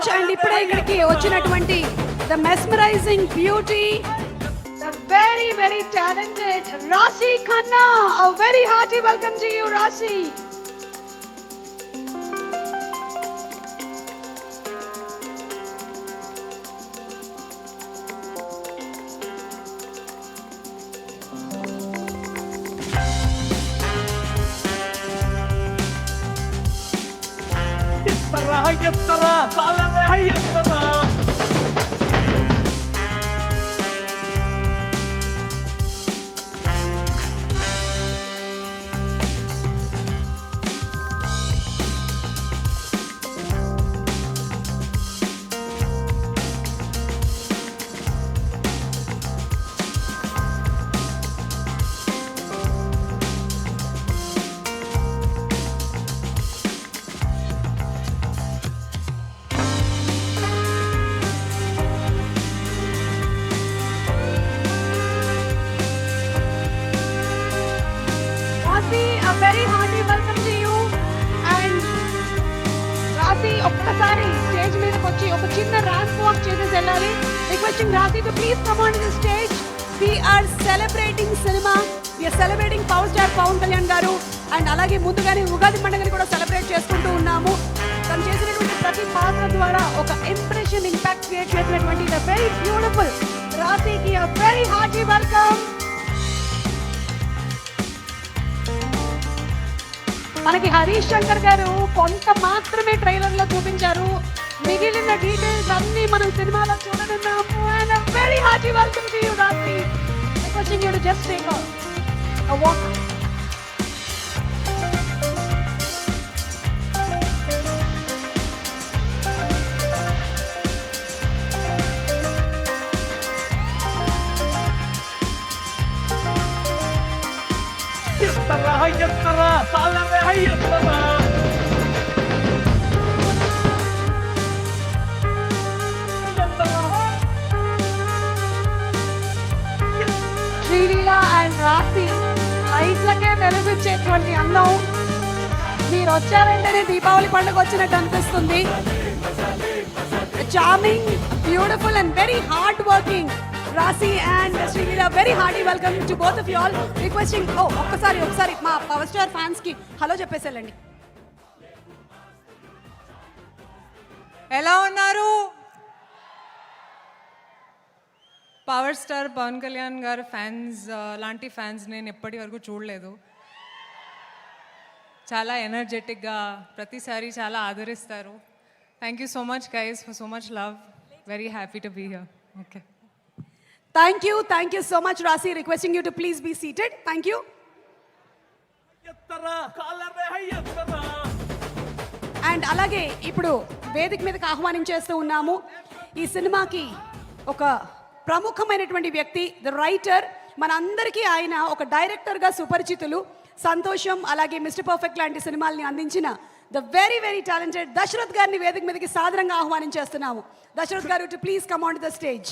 Much. And ఇప్పుడే ఇక్కడికి వచ్చినటువంటి the mesmerising beauty, the very very talented Raashi Khanna. A very hearty welcome to you, Rasi. يسرى طالما يسرى A very hearty welcome to you. And Rasi, ఒక్కసారి stage మీదకి వచ్చి ఒక చిన్న ramp walk చేసేసి వెళ్ళాలి. Requesting Rasi to please come on to the stage. We are celebrating cinema. We are celebrating power star Pawan Kalyan garu. And అలాగే ముందుగానే ఉగాది పండుగని కూడా సెలబ్రేట్ చేసుకుంటూ ఉన్నాము. తను చేసినటువంటి ప్రతి పాత్ర ద్వారా ఒక ఇంప్రెషన్ ఇంపాక్ట్ క్రియేట్ చేసినటువంటి ద వెరీ బ్యూటిఫుల్ రాశికి a very hearty welcome. మనకి హరీష్ శంకర్ గారు కొంత మాత్రమే ట్రైలర్ లో చూపించారు. మిగిలిన డీటెయిల్స్ అన్ని మనం సినిమాలో చూడనున్నాము. And a very hearty welcome to you, Rasi. Requesting you to just take a walk. يسرى طالما يسرى Sreeleela and Raashi లైట్లకే వెలిగించేటువంటి అందం. మీరు వచ్చారంటేనే దీపావళి పండుగ వచ్చినట్టు అనిపిస్తుంది. Charming, beautiful and very hard working Rasi and Srilila, very hearty welcome to both of you all. Requesting, ఒక్కసారి మా power star fans కి hello చెప్పేసేలండి. ఎలా ఉన్నారు? పవర్ స్టార్ పవన్ కళ్యాణ్ గారు ఫ్యాన్స్ లాంటి ఫ్యాన్స్ నేను ఎప్పటి వరకు చూడలేదు. చాలా ఎనర్జెటిక్గా ప్రతిసారి చాలా ఆదరిస్తారు. Thank you so much guys for so much love. Very happy to be here. Okay, Thank you so much, Rasi. Requesting you to please be seated. Thank you. And అలాగే ఇప్పుడు వేదిక మీదకి ఆహ్వానించేస్తూ ఉన్నాము. ఈ సినిమాకి ఒక ప్రముఖమైనటువంటి వ్యక్తి, ద రైటర్, మనందరికీ ఆయన ఒక డైరెక్టర్గా సుపరిచితులు. సంతోషం, అలాగే మిస్టర్ పర్ఫెక్ట్ లాంటి సినిమాల్ని అందించిన the very very talented Dashrath గారిని వేదిక మీదకి సాదరంగా ఆహ్వానించేస్తున్నాము. దశరథ్ గారు, to please come on to the stage.